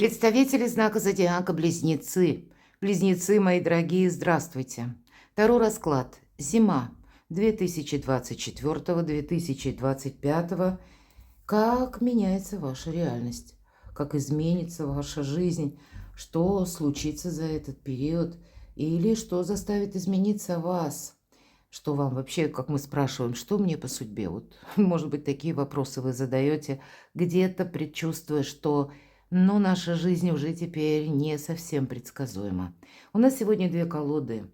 Представители знака зодиака Близнецы. Близнецы, мои дорогие, здравствуйте. Таро расклад. Зима 2024-2025. Как меняется ваша реальность? Как изменится ваша жизнь? Что случится за этот период? Или что заставит измениться вас? Что вам вообще, как мы спрашиваем, что мне по судьбе? Вот, может быть, такие вопросы вы задаете, где-то предчувствуя, что наша жизнь уже теперь не совсем предсказуема. У нас сегодня две колоды.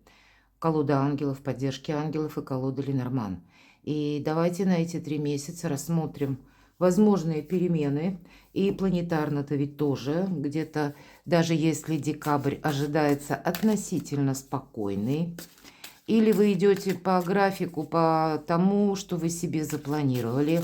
Колода ангелов, поддержки ангелов и колода Ленорман. И давайте на эти 3 месяца рассмотрим возможные перемены. И планетарно-то ведь тоже где-то, даже если декабрь ожидается относительно спокойный, или вы идете по графику, по тому, что вы себе запланировали.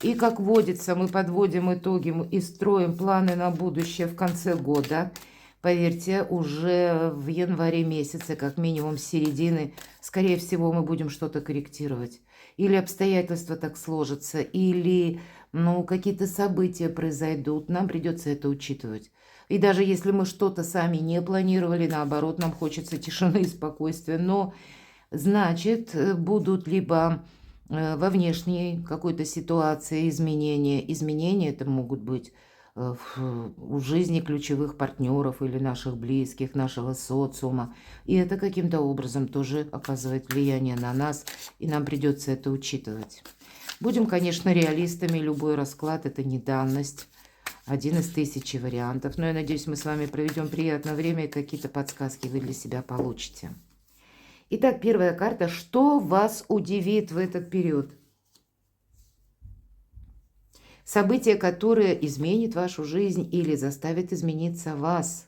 И, как водится, мы подводим итоги и строим планы на будущее в конце года. Поверьте, уже в январе месяце, как минимум с середины, скорее всего, мы будем что-то корректировать. Или обстоятельства так сложатся, или какие-то события произойдут. Нам придется это учитывать. И даже если мы что-то сами не планировали, наоборот, нам хочется тишины и спокойствия. Но значит, будут либо во внешней какой-то ситуации изменения. Изменения это могут быть в жизни ключевых партнеров или наших близких, нашего социума. И это каким-то образом тоже оказывает влияние на нас, и нам придется это учитывать. Будем, конечно, реалистами. Любой расклад – это не данность. Один из 1000 вариантов. Но я надеюсь, мы с вами проведем приятное время, и какие-то подсказки вы для себя получите. Итак, первая карта. Что вас удивит в этот период? Событие, которое изменит вашу жизнь или заставит измениться вас.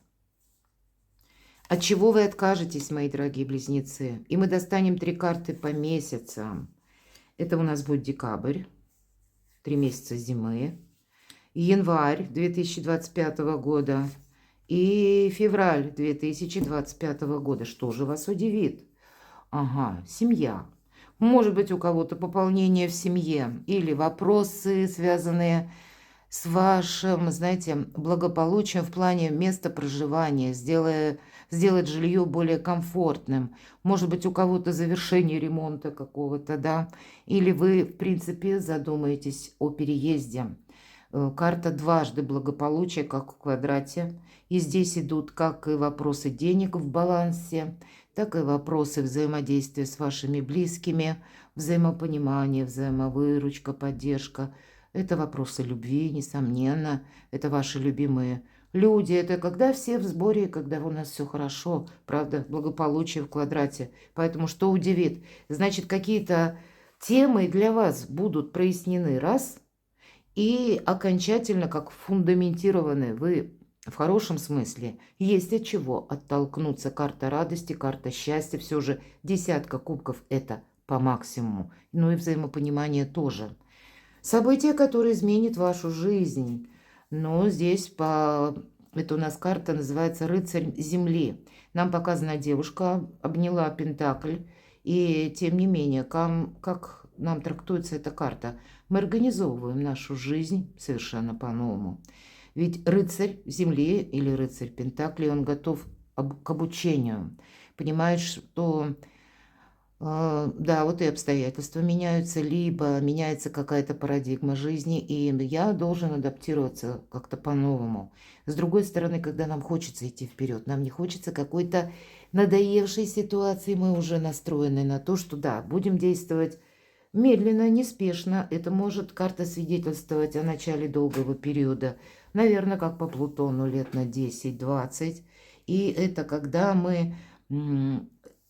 От чего вы откажетесь, мои дорогие близнецы? И мы достанем 3 карты по месяцам. Это у нас будет декабрь, 3 месяца зимы, январь 2025 года и февраль 2025 года. Что же вас удивит? Ага, семья. Может быть, у кого-то пополнение в семье или вопросы, связанные с вашим, знаете, благополучием в плане места проживания, сделать жилье более комфортным. Может быть, у кого-то завершение ремонта какого-то, да, или вы, в принципе, задумаетесь о переезде. Карта дважды благополучия, как в квадрате. И здесь идут как и вопросы денег в балансе, так и вопросы взаимодействия с вашими близкими, взаимопонимание, взаимовыручка, поддержка. Это вопросы любви, несомненно. Это ваши любимые люди. Это когда все в сборе, когда у нас все хорошо. Правда, благополучие в квадрате. Поэтому что удивит? Значит, какие-то темы для вас будут прояснены. Раз. И окончательно, как фундаментированы вы в хорошем смысле, есть от чего оттолкнуться. Карта радости, карта счастья, все же 10 кубков – это по максимуму. Ну и взаимопонимание тоже. Событие, которое изменит вашу жизнь. Но здесь это у нас карта называется «Рыцарь земли». Нам показана девушка, обняла пентакль. И тем не менее, как нам трактуется эта карта? Мы организовываем нашу жизнь совершенно по-новому. Ведь рыцарь земли или рыцарь пентаклей, он готов к обучению. Понимает, что да, вот и обстоятельства меняются, либо меняется какая-то парадигма жизни, и я должен адаптироваться как-то по-новому. С другой стороны, когда нам хочется идти вперед, нам не хочется какой-то надоевшей ситуации, мы уже настроены на то, что да, будем действовать медленно, неспешно. Это может карта свидетельствовать о начале долгого периода, наверное, как по Плутону, лет на 10-20. И это когда мы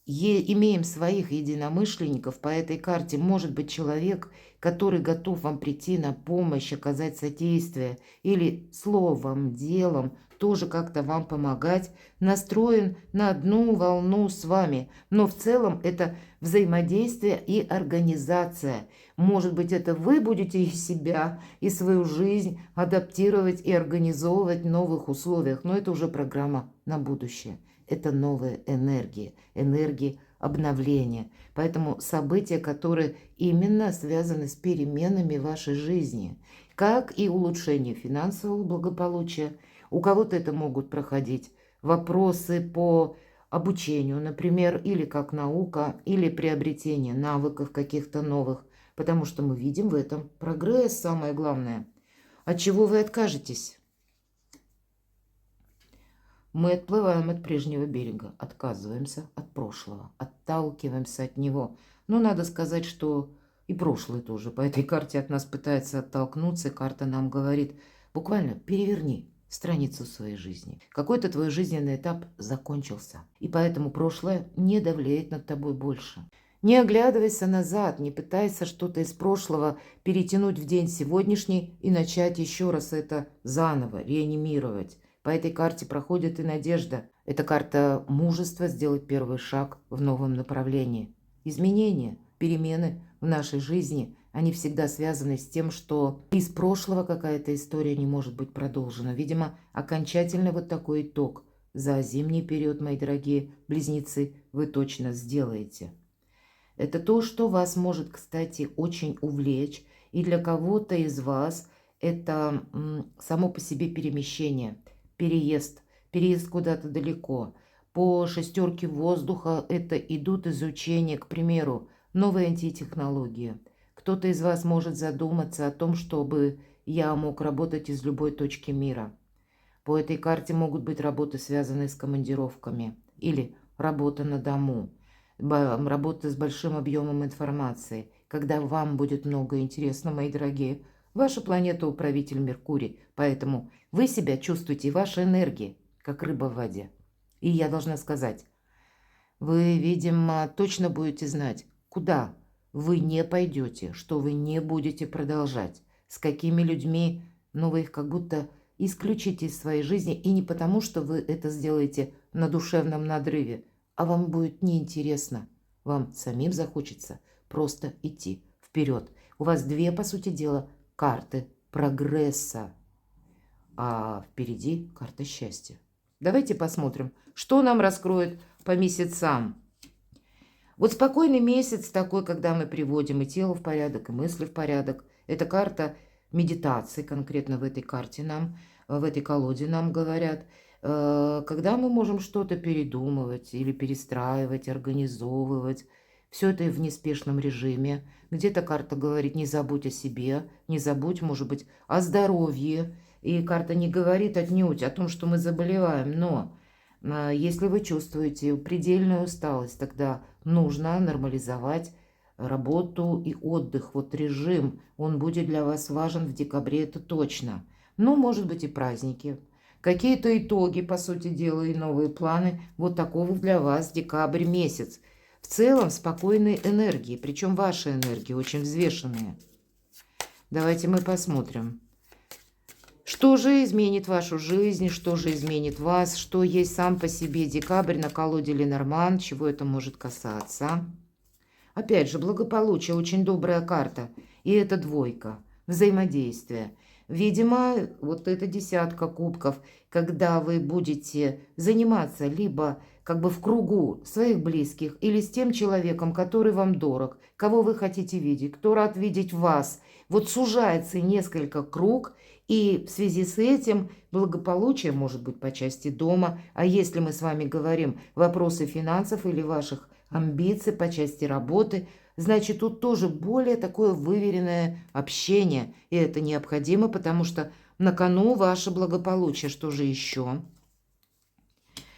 имеем своих единомышленников. По этой карте может быть человек, который готов вам прийти на помощь, оказать содействие или словом, делом тоже как-то вам помогать, настроен на одну волну с вами. Но в целом это взаимодействие и организация. Может быть, это вы будете и себя, и свою жизнь адаптировать и организовывать в новых условиях. Но это уже программа на будущее. Это новые энергии обновления. Поэтому события, которые именно связаны с переменами в вашей жизни, как и улучшение финансового благополучия, У кого-то это могут проходить вопросы по обучению, например, или как наука, или приобретение навыков каких-то новых, потому что мы видим в этом прогресс, самое главное. От чего вы откажетесь? Мы отплываем от прежнего берега, отказываемся от прошлого, отталкиваемся от него. Но надо сказать, что и прошлое тоже по этой карте от нас пытается оттолкнуться. Карта нам говорит, буквально переверни страницу своей жизни. Какой-то твой жизненный этап закончился, и поэтому прошлое не давлеет над тобой больше. Не оглядывайся назад, не пытайся что-то из прошлого перетянуть в день сегодняшний и начать еще раз это заново, реанимировать. По этой карте проходит и надежда. Это карта мужества сделать первый шаг в новом направлении. Изменения, перемены в нашей жизни, они всегда связаны с тем, что из прошлого какая-то история не может быть продолжена. Видимо, окончательно вот такой итог за зимний период, мои дорогие близнецы, вы точно сделаете. Это то, что вас может, кстати, очень увлечь. И для кого-то из вас это само по себе перемещение. Переезд куда-то далеко. По шестерке воздуха это идут изучения, к примеру, новые антитехнологии. Кто-то из вас может задуматься о том, чтобы я мог работать из любой точки мира. По этой карте могут быть работы, связанные с командировками, или работа на дому, работа с большим объемом информации. Когда вам будет много интересно, мои дорогие, ваша планета управитель Меркурий, поэтому вы себя чувствуете, ваша энергия, как рыба в воде. И я должна сказать, вы, видимо, точно будете знать, куда вы не пойдете, что вы не будете продолжать, с какими людьми, но вы их как будто исключите из своей жизни, и не потому, что вы это сделаете на душевном надрыве, а вам будет неинтересно, вам самим захочется просто идти вперед. У вас две, по сути дела, карты прогресса, а впереди карта счастья. Давайте посмотрим, что нам раскроет по месяцам. Вот спокойный месяц такой, когда мы приводим и тело в порядок, и мысли в порядок. Это карта медитации, конкретно в этой карте нам, в этой колоде нам говорят, когда мы можем что-то передумывать или перестраивать, организовывать. Все это в неспешном режиме. Где-то карта говорит, не забудь о себе, не забудь, может быть, о здоровье. И карта не говорит отнюдь о том, что мы заболеваем, но если вы чувствуете предельную усталость, тогда нужно нормализовать работу и отдых. Вот режим, он будет для вас важен в декабре, это точно. Ну, может быть, и праздники. Какие-то итоги, по сути дела, и новые планы. Вот такого для вас декабрь месяц. В целом спокойной энергии, причем ваши энергии очень взвешенные. Давайте мы посмотрим. Что же изменит вашу жизнь, что же изменит вас, что есть сам по себе декабрь на колоде Ленорман, чего это может касаться. Опять же, благополучие, очень добрая карта. И это двойка, взаимодействие. Видимо, вот эта десятка кубков, когда вы будете заниматься либо как бы в кругу своих близких или с тем человеком, который вам дорог, кого вы хотите видеть, кто рад видеть вас. Вот сужается несколько круг, и в связи с этим благополучие может быть по части дома. А если мы с вами говорим вопросы финансов или ваших амбиций по части работы, значит, тут тоже более такое выверенное общение. И это необходимо, потому что на кону ваше благополучие. Что же еще?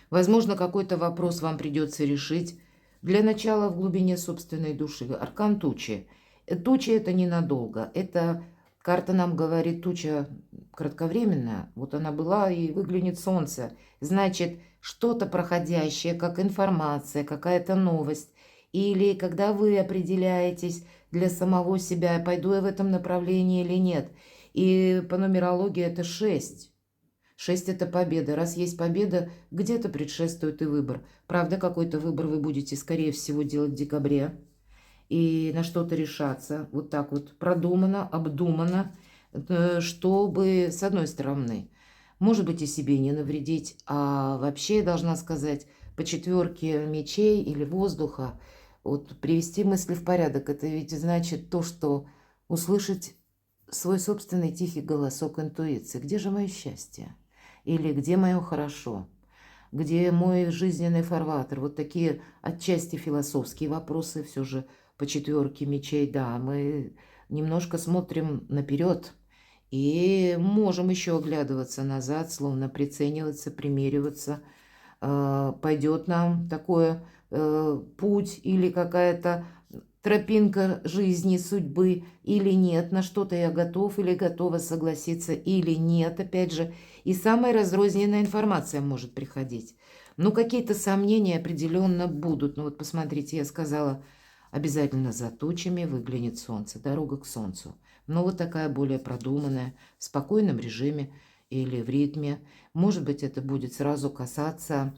Возможно, какой-то вопрос вам придется решить. Для начала в глубине собственной души. Аркан тучи. Тучи это ненадолго. Это карта нам говорит, туча кратковременная. Вот она была и выглянет солнце. Значит, что-то проходящее, как информация, какая-то новость. Или когда вы определяетесь для самого себя, пойду я в этом направлении или нет. И по нумерологии это 6. 6 – это победа. Раз есть победа, где-то предшествует и выбор. Правда, какой-то выбор вы будете, скорее всего, делать в декабре. И на что-то решаться. Вот так вот продуманно, обдуманно, чтобы, с одной стороны, может быть, и себе не навредить, а вообще, я должна сказать, по четверке мечей или воздуха, вот привести мысли в порядок. Это ведь значит то, что услышать свой собственный тихий голосок интуиции. Где же мое счастье? или где мое хорошо, где мой жизненный фарватер. Вот такие отчасти философские вопросы все же по четверке мечей. Да, мы немножко смотрим наперед и можем еще оглядываться назад, словно прицениваться, примериваться. Пойдет нам такой путь или какая-то тропинка жизни, судьбы или нет, на что-то я готов или готова согласиться или нет, опять же. И самая разрозненная информация может приходить. Ну, какие-то сомнения определенно будут. Ну, вот посмотрите, я сказала, обязательно за тучами выглянет солнце, дорога к солнцу. Но вот такая более продуманная, в спокойном режиме или в ритме. Может быть, это будет сразу касаться,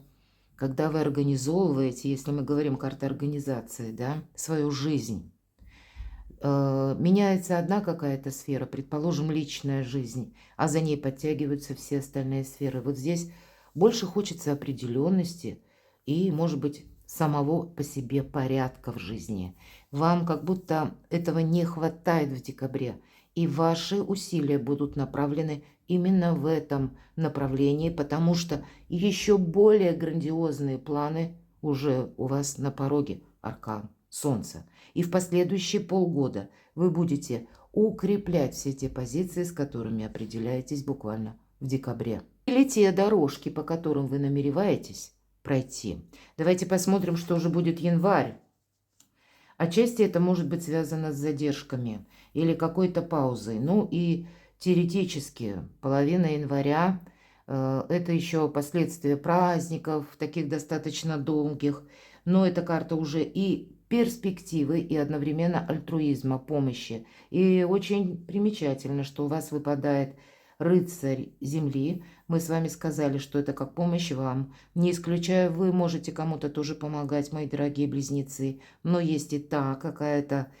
когда вы организовываете, если мы говорим карта организации, да, свою жизнь. Меняется одна какая-то сфера, предположим, личная жизнь, а за ней подтягиваются все остальные сферы. Вот здесь больше хочется определенности и, может быть, самого по себе порядка в жизни. Вам как будто этого не хватает в декабре, и ваши усилия будут направлены именно в этом направлении, потому что еще более грандиозные планы уже у вас на пороге, аркан Солнца. И в последующие полгода вы будете укреплять все те позиции, с которыми определяетесь буквально в декабре. Или те дорожки, по которым вы намереваетесь пройти. Давайте посмотрим, что же будет январь. Отчасти это может быть связано с задержками или какой-то паузой. Ну и теоретически половина января это еще последствия праздников, таких достаточно долгих. Но эта карта уже и перспективы, и одновременно альтруизма, помощи. И очень примечательно, что у вас выпадает рыцарь земли. Мы с вами сказали, что это как помощь вам. Не исключаю, вы можете кому-то тоже помогать, мои дорогие близнецы. Но есть и та какая-то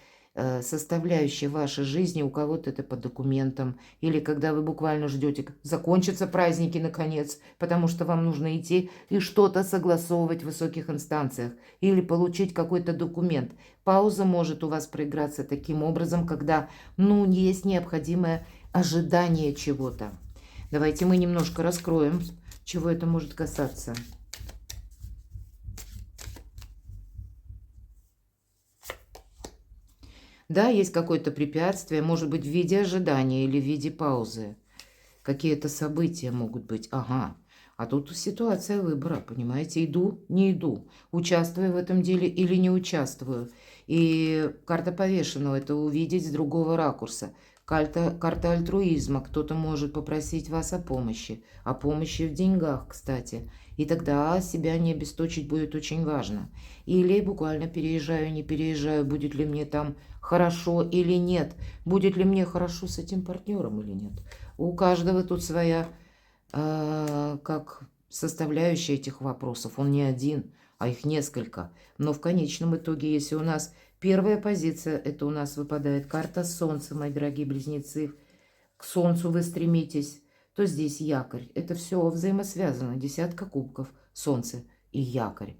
составляющая вашей жизни, у кого-то это по документам, или когда вы буквально ждете, закончатся праздники наконец, потому что вам нужно идти и что-то согласовывать в высоких инстанциях, или получить какой-то документ. Пауза может у вас проиграться таким образом, когда, ну, есть необходимое ожидание чего-то. Давайте мы немножко раскроем, чего это может касаться. Да, есть какое-то препятствие, может быть, в виде ожидания или в виде паузы. Какие-то события могут быть. Ага. А тут ситуация выбора, понимаете? Иду, не иду. Участвую в этом деле или не участвую. И карта повешенного – это увидеть с другого ракурса. Карта альтруизма. Кто-то может попросить вас о помощи в деньгах, кстати. И тогда себя не обесточить будет очень важно. Или буквально переезжаю, не переезжаю, будет ли мне там хорошо или нет. Будет ли мне хорошо с этим партнером или нет. У каждого тут своя как составляющая этих вопросов. Он не один, а их несколько. Но в конечном итоге, если у нас первая позиция, это у нас выпадает карта Солнца, мои дорогие близнецы. К Солнцу вы стремитесь, то здесь якорь. Это все взаимосвязано. Десятка кубков, Солнце и якорь.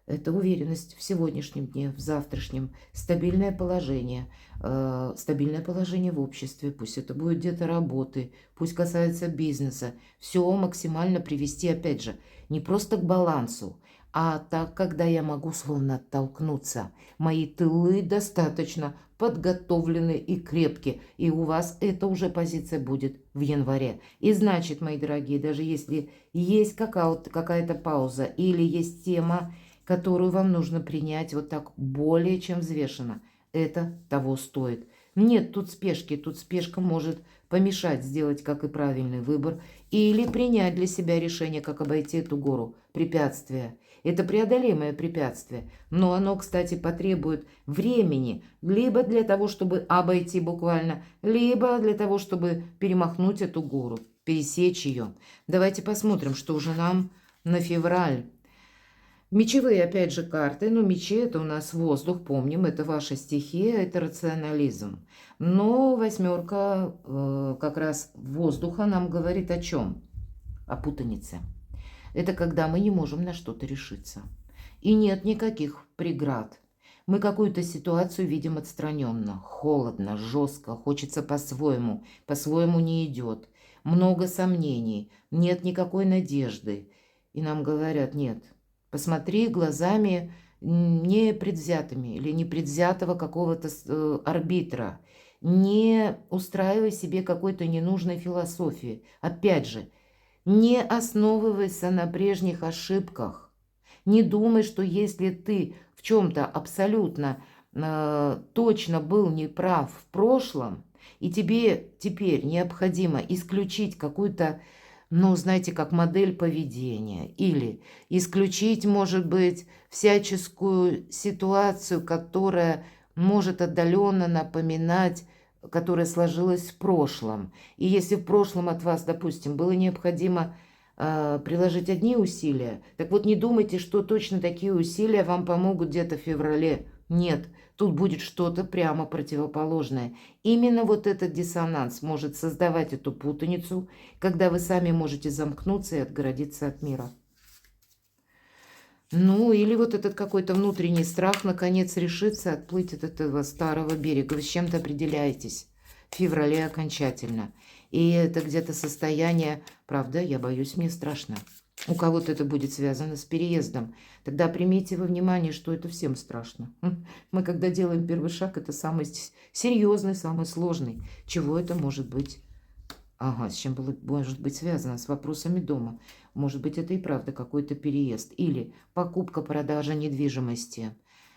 Это уверенность в сегодняшнем дне, в завтрашнем, стабильное положение в обществе, пусть это будет где-то работы, пусть касается бизнеса. Все максимально привести, опять же, не просто к балансу, а так, когда я могу словно оттолкнуться. Мои тылы достаточно подготовлены и крепкие, и у вас эта уже позиция будет в январе. И значит, мои дорогие, даже если есть какая-то пауза или есть тема, которую вам нужно принять вот так более чем взвешенно, это того стоит. Нет тут спешки, тут спешка может помешать сделать как и правильный выбор или принять для себя решение, как обойти эту гору, препятствия. Это преодолимое препятствие, но оно, кстати, потребует времени, либо для того, чтобы обойти буквально, либо для того, чтобы перемахнуть эту гору, пересечь ее. Давайте посмотрим, что уже нам на февраль. Мечевые, опять же, карты. Ну, мечи – это у нас воздух, помним, это ваша стихия, это рационализм. Но восьмерка как раз воздуха нам говорит о чем? О путанице. Это когда мы не можем на что-то решиться. И нет никаких преград. Мы какую-то ситуацию видим отстраненно, холодно, жестко, хочется по-своему не идет. много сомнений, нет никакой надежды. И нам говорят, нет, посмотри глазами непредвзятыми или непредвзятого какого-то арбитра. Не устраивай себе какой-то ненужной философии. Опять же, не основывайся на прежних ошибках. Не думай, что если ты в чем-то абсолютно точно был неправ в прошлом, и тебе теперь необходимо исключить какую-то, ну, знаете, как модель поведения, или исключить, может быть, всяческую ситуацию, которая может отдаленно напоминать, которая сложилась в прошлом. И если в прошлом от вас, допустим, было необходимо приложить одни усилия, так вот не думайте, что точно такие усилия вам помогут где-то в феврале. Нет, тут будет что-то прямо противоположное. Именно вот этот диссонанс может создавать эту путаницу, когда вы сами можете замкнуться и отгородиться от мира. Ну, или вот этот какой-то внутренний страх, наконец, решится отплыть от этого старого берега. Вы с чем-то определяетесь в феврале окончательно. И это где-то состояние, правда, я боюсь, мне страшно. У кого-то это будет связано с переездом. Тогда примите во внимание, что это всем страшно. Мы, когда делаем первый шаг, это самый серьезный, самый сложный. Чего это может быть? Ага, с чем может быть связано? С вопросами дома. Может быть, это и правда какой-то переезд. Или покупка-продажа недвижимости.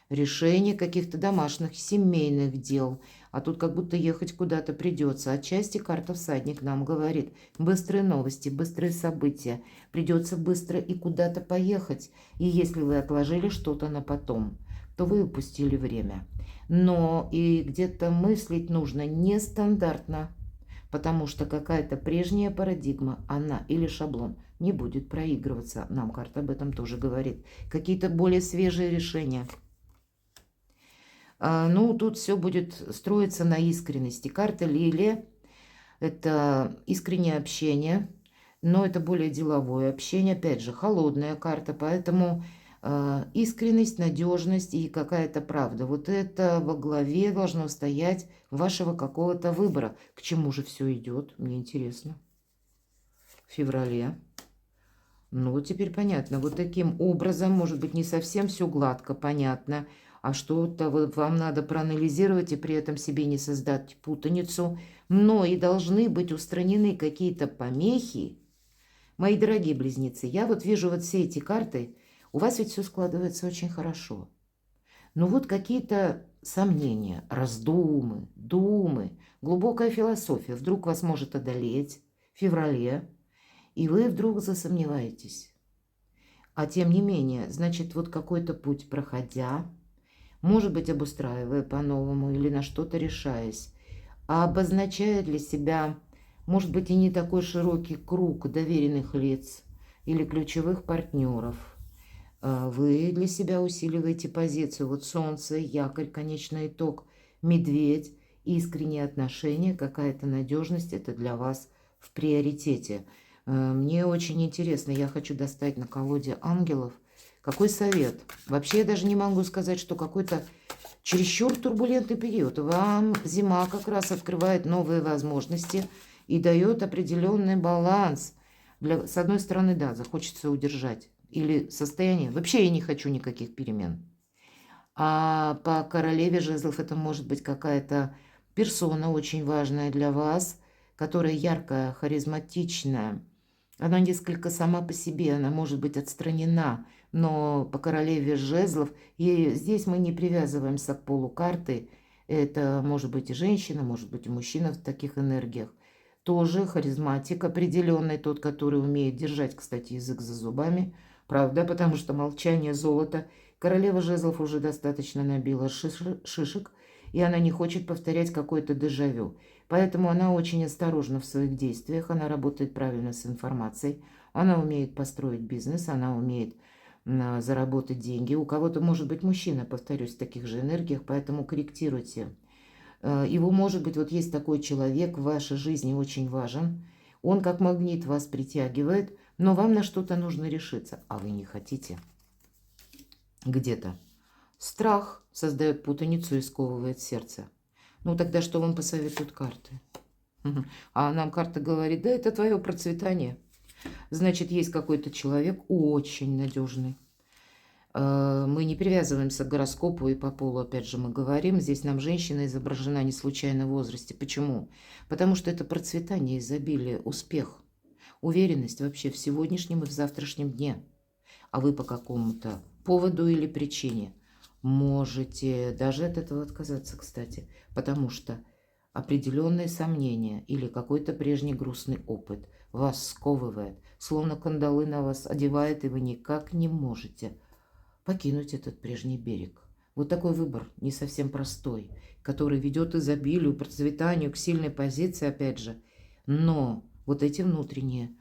Решение каких-то домашних, семейных дел. А тут как будто ехать куда-то придется. Отчасти карта всадник нам говорит. Быстрые новости, быстрые события. Придется быстро и куда-то поехать. И если вы отложили что-то на потом, то вы упустили время. Но и где-то мыслить нужно нестандартно. Потому что какая-то прежняя парадигма, она или шаблон не будет проигрываться. Нам карта об этом тоже говорит. Какие-то более свежие решения. Ну, тут все будет строиться на искренности. Карта Лилия – это искреннее общение, но это более деловое общение. Опять же, холодная карта, поэтому искренность, надежность и какая-то правда. Вот это во главе должно стоять вашего какого-то выбора. К чему же все идет? Мне интересно. В феврале. Ну, вот теперь понятно. Вот таким образом, может быть, не совсем все гладко, понятно. А что-то вот вам надо проанализировать и при этом себе не создать путаницу. Но и должны быть устранены какие-то помехи. Мои дорогие близнецы, я вот вижу вот все эти карты. У вас ведь все складывается очень хорошо. Но вот какие-то сомнения, раздумы, думы, глубокая философия вдруг вас может одолеть в феврале, и вы вдруг засомневаетесь. А тем не менее, значит, вот какой-то путь проходя, может быть, обустраивая по-новому или на что-то решаясь, а обозначая для себя, может быть, и не такой широкий круг доверенных лиц или ключевых партнеров, вы для себя усиливаете позицию. Вот солнце, якорь, конечный итог, медведь, искренние отношения, какая-то надежность, это для вас в приоритете. Мне очень интересно, я хочу достать на колоде ангелов. Какой совет? Вообще я даже не могу сказать, что какой-то чересчур турбулентный период. Вам зима как раз открывает новые возможности и дает определенный баланс. С одной стороны, да, захочется удержать. Или состояние. Вообще я не хочу никаких перемен. А по королеве жезлов это может быть какая-то персона очень важная для вас, которая яркая, харизматичная. Она несколько сама по себе, она может быть отстранена, но по королеве жезлов, и здесь мы не привязываемся к полу карты, это может быть и женщина, может быть и мужчина в таких энергиях. Тоже харизматик определенный, тот, который умеет держать, кстати, язык за зубами, правда, потому что молчание золото. Королева жезлов уже достаточно набила шишек, и она не хочет повторять какое-то дежавю. Поэтому она очень осторожна в своих действиях, она работает правильно с информацией, она умеет построить бизнес, она умеет заработать деньги. У кого-то может быть мужчина, повторюсь, в таких же энергиях, поэтому корректируйте. Его может быть, вот есть такой человек в вашей жизни очень важен, он как магнит вас притягивает, но вам на что-то нужно решиться, а вы не хотите. Где-то страх создает путаницу и сковывает сердце. Ну тогда что вам посоветуют карты? Мгм. А нам карта говорит, да, это твое процветание. Значит, есть какой-то человек очень надежный. Мы не привязываемся к гороскопу и по полу, опять же, мы говорим. Здесь нам женщина изображена не случайно в возрасте. Почему? Потому что это процветание, изобилие, успех, уверенность вообще в сегодняшнем и в завтрашнем дне. А вы по какому-то поводу или причине можете даже от этого отказаться, кстати, потому что определенные сомнения или какой-то прежний грустный опыт вас сковывает, словно кандалы на вас одевает, и вы никак не можете покинуть этот прежний берег. Вот такой выбор, не совсем простой, который ведет к изобилию, процветанию, к сильной позиции, опять же. Но вот эти внутренние,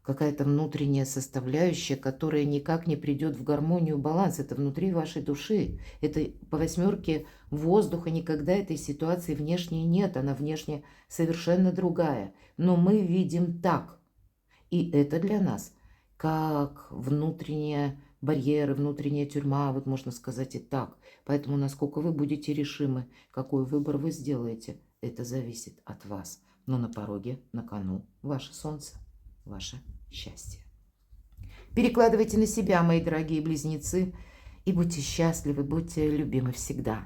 какая-то внутренняя составляющая, которая никак не придет в гармонию, баланс, это внутри вашей души. Это по восьмерке воздуха никогда этой ситуации внешней нет, она внешне совершенно другая. Но мы видим так. И это для нас как внутренние барьеры, внутренняя тюрьма, вот можно сказать и так. Поэтому насколько вы будете решимы, какой выбор вы сделаете, это зависит от вас. Но на пороге, на кону ваше солнце, ваше счастье. Перекладывайте на себя, мои дорогие близнецы, и будьте счастливы, будьте любимы всегда.